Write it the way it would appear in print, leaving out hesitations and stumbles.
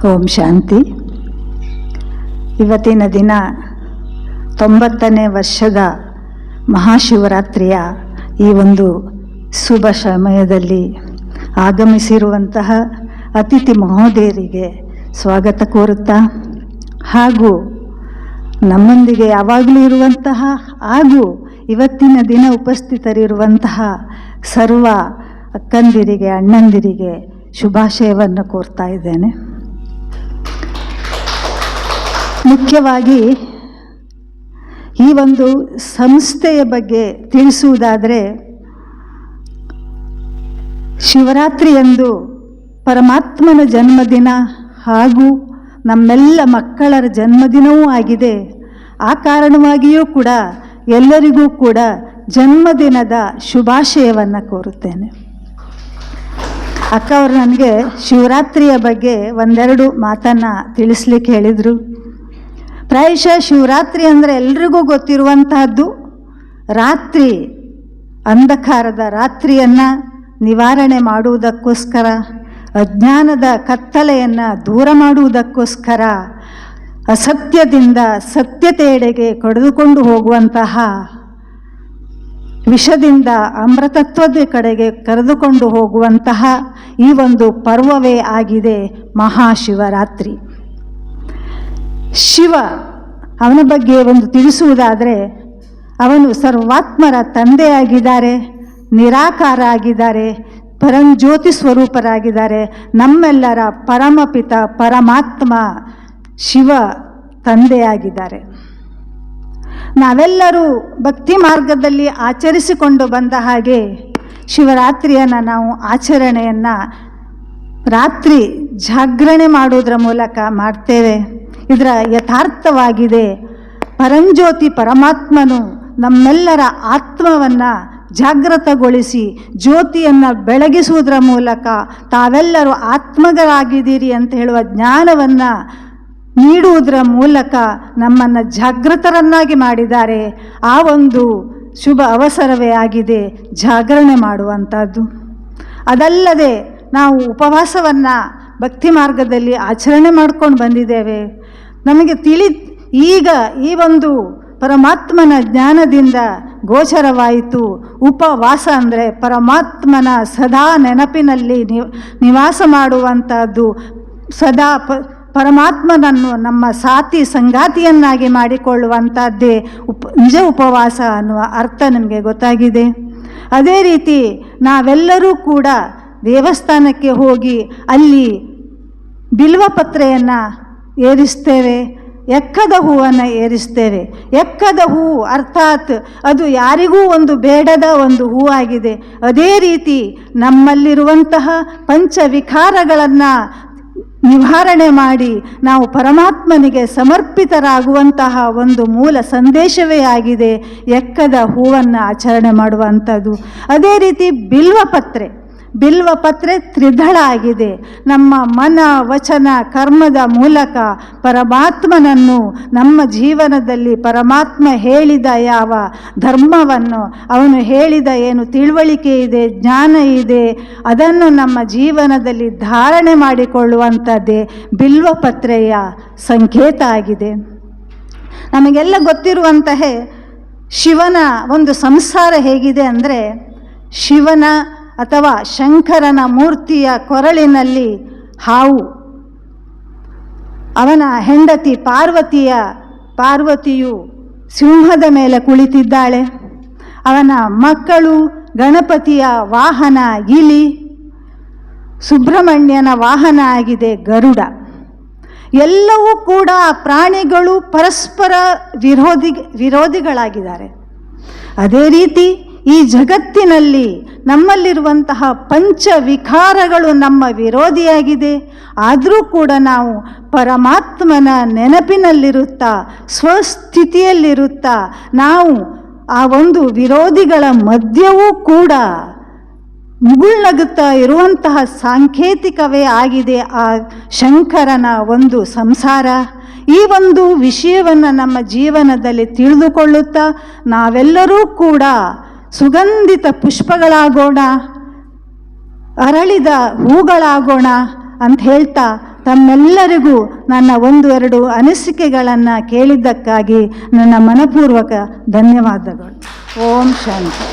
ಓಂ ಶಾಂತಿ. ಇವತ್ತಿನ ದಿನ 90ನೇ ವರ್ಷದ ಮಹಾಶಿವರಾತ್ರಿಯ ಈ ಒಂದು ಶುಭ ಸಮಯದಲ್ಲಿ ಆಗಮಿಸಿರುವಂತಹ ಅತಿಥಿ ಮಹೋದಯರಿಗೆ ಸ್ವಾಗತ ಕೋರುತ್ತಾ, ಹಾಗೂ ನಮ್ಮೊಂದಿಗೆ ಯಾವಾಗಲೂ ಇರುವಂತಹ ಹಾಗೂ ಇವತ್ತಿನ ದಿನ ಉಪಸ್ಥಿತರಿರುವಂತಹ ಸರ್ವ ಅಕ್ಕಂದಿರಿಗೆ, ಅಣ್ಣಂದಿರಿಗೆ ಶುಭಾಶಯವನ್ನು ಕೋರ್ತಾ ಇದ್ದೇನೆ. ಮುಖ್ಯವಾಗಿ ಈ ಒಂದು ಸಂಸ್ಥೆಯ ಬಗ್ಗೆ ತಿಳಿಸುವುದಾದರೆ, ಶಿವರಾತ್ರಿಯಂದು ಪರಮಾತ್ಮನ ಜನ್ಮದಿನ ಹಾಗೂ ನಮ್ಮೆಲ್ಲ ಮಕ್ಕಳ ಜನ್ಮದಿನವೂ ಆಗಿದೆ. ಆ ಕಾರಣವಾಗಿಯೂ ಕೂಡ ಎಲ್ಲರಿಗೂ ಕೂಡ ಜನ್ಮದಿನದ ಶುಭಾಶಯವನ್ನು ಕೋರುತ್ತೇನೆ. ಅಕ್ಕ ಅವರು ನನಗೆ ಶಿವರಾತ್ರಿಯ ಬಗ್ಗೆ ಒಂದೆರಡು ಮಾತನ್ನು ತಿಳಿಸ್ಲಿಕ್ಕೆ ಹೇಳಿದರು. ಪ್ರಾಯಶಃ ಶಿವರಾತ್ರಿ ಅಂದರೆ ಎಲ್ರಿಗೂ ಗೊತ್ತಿರುವಂತಹದ್ದು. ರಾತ್ರಿ, ಅಂಧಕಾರದ ರಾತ್ರಿಯನ್ನು ನಿವಾರಣೆ ಮಾಡುವುದಕ್ಕೋಸ್ಕರ, ಅಜ್ಞಾನದ ಕತ್ತಲೆಯನ್ನು ದೂರ ಮಾಡುವುದಕ್ಕೋಸ್ಕರ, ಅಸತ್ಯದಿಂದ ಸತ್ಯತೆಯೆಡೆಗೆ ಕಡಿದುಕೊಂಡು ಹೋಗುವಂತಹ, ವಿಷದಿಂದ ಅಮೃತತ್ವದ ಕಡೆಗೆ ಕರೆದುಕೊಂಡು ಹೋಗುವಂತಹ ಈ ಒಂದು ಪರ್ವವೇ ಆಗಿದೆ ಮಹಾಶಿವರಾತ್ರಿ. ಶಿವ, ಅವನ ಬಗ್ಗೆ ಒಂದು ತಿಳಿಸುವುದಾದರೆ, ಅವನು ಸರ್ವಾತ್ಮರ ತಂದೆಯಾಗಿದ್ದಾರೆ, ನಿರಾಕಾರ ಆಗಿದ್ದಾರೆ, ಪರಂಜ್ಯೋತಿ ಸ್ವರೂಪರಾಗಿದ್ದಾರೆ. ನಮ್ಮೆಲ್ಲರ ಪರಮಪಿತ ಪರಮಾತ್ಮ ಶಿವ ತಂದೆಯಾಗಿದ್ದಾರೆ. ನಾವೆಲ್ಲರೂ ಭಕ್ತಿ ಮಾರ್ಗದಲ್ಲಿ ಆಚರಿಸಿಕೊಂಡು ಬಂದ ಹಾಗೆ ಶಿವರಾತ್ರಿಯನ್ನು ನಾವು ಆಚರಣೆಯನ್ನು ರಾತ್ರಿ ಜಾಗರಣೆ ಮಾಡುವುದರ ಮೂಲಕ ಮಾಡ್ತೇವೆ. ಇದರ ಯಥಾರ್ಥವಾಗಿದೆ. ಪರಂಜ್ಯೋತಿ ಪರಮಾತ್ಮನು ನಮ್ಮೆಲ್ಲರ ಆತ್ಮವನ್ನು ಜಾಗೃತಗೊಳಿಸಿ ಜ್ಯೋತಿಯನ್ನು ಬೆಳಗಿಸುವುದರ ಮೂಲಕ ತಾವೆಲ್ಲರೂ ಆತ್ಮಗಳಾಗಿದ್ದೀರಿ ಅಂತ ಹೇಳುವ ಜ್ಞಾನವನ್ನು ನೀಡುವುದರ ಮೂಲಕ ನಮ್ಮನ್ನು ಜಾಗೃತರನ್ನಾಗಿ ಮಾಡಿದ್ದಾರೆ. ಆ ಒಂದು ಶುಭ ಅವಸರವೇ ಆಗಿದೆ ಜಾಗರಣೆ ಮಾಡುವಂಥದ್ದು. ಅದಲ್ಲದೆ ನಾವು ಉಪವಾಸವನ್ನು ಭಕ್ತಿ ಮಾರ್ಗದಲ್ಲಿ ಆಚರಣೆ ಮಾಡ್ಕೊಂಡು ಬಂದಿದ್ದೇವೆ. ನಮಗೆ ಈಗ ಈ ಒಂದು ಪರಮಾತ್ಮನ ಜ್ಞಾನದಿಂದ ಗೋಚರವಾಯಿತು. ಉಪವಾಸ ಅಂದರೆ ಪರಮಾತ್ಮನ ಸದಾ ನೆನಪಿನಲ್ಲಿ ನಿವಾಸ ಮಾಡುವಂಥದ್ದು. ಸದಾ ಪರಮಾತ್ಮನನ್ನು ನಮ್ಮ ಸಾಥಿ ಸಂಗಾತಿಯನ್ನಾಗಿ ಮಾಡಿಕೊಳ್ಳುವಂಥದ್ದೇ ನಿಜ ಉಪವಾಸ ಅನ್ನುವ ಅರ್ಥ ನಮಗೆ ಗೊತ್ತಾಗಿದೆ. ಅದೇ ರೀತಿ ನಾವೆಲ್ಲರೂ ಕೂಡ ದೇವಸ್ಥಾನಕ್ಕೆ ಹೋಗಿ ಅಲ್ಲಿ ಬಿಲ್ವಪತ್ರೆಯನ್ನು ಏರಿಸ್ತೇವೆ, ಎಕ್ಕದ ಹೂವನ್ನು ಏರಿಸ್ತೇವೆ. ಎಕ್ಕದ ಹೂವು ಅರ್ಥಾತ್ ಅದು ಯಾರಿಗೂ ಒಂದು ಬೇಡದ ಒಂದು ಹೂವಾಗಿದೆ. ಅದೇ ರೀತಿ ನಮ್ಮಲ್ಲಿರುವಂತಹ ಪಂಚವಿಕಾರಗಳನ್ನು ನಿವಾರಣೆ ಮಾಡಿ ನಾವು ಪರಮಾತ್ಮನಿಗೆ ಸಮರ್ಪಿತರಾಗುವಂತಹ ಒಂದು ಮೂಲ ಸಂದೇಶವೇ ಆಗಿದೆ ಎಕ್ಕದ ಹೂವನ್ನು ಆಚರಣೆ ಮಾಡುವಂಥದ್ದು. ಅದೇ ರೀತಿ ಬಿಲ್ವಪತ್ರೆ ತ್ರಿದಳ ಆಗಿದೆ. ನಮ್ಮ ಮನ, ವಚನ, ಕರ್ಮದ ಮೂಲಕ ಪರಮಾತ್ಮನನ್ನು ನಮ್ಮ ಜೀವನದಲ್ಲಿ ಪರಮಾತ್ಮ ಹೇಳಿದ ಯಾವ ಧರ್ಮವನ್ನು, ಅವನು ಹೇಳಿದ ಏನು ತಿಳುವಳಿಕೆ ಇದೆ, ಜ್ಞಾನ ಇದೆ, ಅದನ್ನು ನಮ್ಮ ಜೀವನದಲ್ಲಿ ಧಾರಣೆ ಮಾಡಿಕೊಳ್ಳುವಂಥದ್ದೇ ಬಿಲ್ವಪತ್ರೆಯ ಸಂಕೇತ ಆಗಿದೆ. ನಮಗೆಲ್ಲ ಗೊತ್ತಿರುವಂತಹ ಶಿವನ ಒಂದು ಸಂಸಾರ ಹೇಗಿದೆ ಅಂದರೆ, ಶಿವನ ಅಥವಾ ಶಂಕರನ ಮೂರ್ತಿಯ ಕೊರಳಿನಲ್ಲಿ ಹಾವು, ಅವನ ಹೆಂಡತಿ ಪಾರ್ವತಿಯು ಸಿಂಹದ ಮೇಲೆ ಕುಳಿತಿದ್ದಾಳೆ. ಅವನ ಮಕ್ಕಳು ಗಣಪತಿಯ ವಾಹನ ಇಲಿ, ಸುಬ್ರಹ್ಮಣ್ಯನ ವಾಹನ ಆಗಿದೆ ಗರುಡ. ಎಲ್ಲವೂ ಕೂಡ ಪ್ರಾಣಿಗಳು ಪರಸ್ಪರ ವಿರೋಧಿಗಳಾಗಿದ್ದಾರೆ. ಅದೇ ರೀತಿ ಈ ಜಗತ್ತಿನಲ್ಲಿ ನಮ್ಮಲ್ಲಿರುವಂತಹ ಪಂಚವಿಕಾರಗಳು ನಮ್ಮ ವಿರೋಧಿಯಾಗಿದೆ. ಆದರೂ ಕೂಡ ನಾವು ಪರಮಾತ್ಮನ ನೆನಪಿನಲ್ಲಿರುತ್ತಾ, ಸ್ವಸ್ಥಿತಿಯಲ್ಲಿರುತ್ತಾ ನಾವು ಆ ಒಂದು ವಿರೋಧಿಗಳ ಮಧ್ಯವೂ ಕೂಡ ಮುಗುಳ್ನಗುತ್ತಾ ಇರುವಂತಹ ಸಾಂಕೇತಿಕವೇ ಆಗಿದೆ ಆ ಶಂಕರನ ಒಂದು ಸಂಸಾರ. ಈ ಒಂದು ವಿಷಯವನ್ನು ನಮ್ಮ ಜೀವನದಲ್ಲಿ ತಿಳಿದುಕೊಳ್ಳುತ್ತಾ ನಾವೆಲ್ಲರೂ ಕೂಡ ಸುಗಂಧಿತ ಪುಷ್ಪಗಳಾಗೋಣ, ಅರಳಿದ ಹೂಗಳಾಗೋಣ ಅಂತ ಹೇಳ್ತಾ ತಮ್ಮೆಲ್ಲರಿಗೂ ನನ್ನ 1-2 ಅನಿಸಿಕೆಗಳನ್ನು ಕೇಳಿದ್ದಕ್ಕಾಗಿ ನನ್ನ ಮನಪೂರ್ವಕ ಧನ್ಯವಾದಗಳು. ಓಂ ಶಾಂತಿ.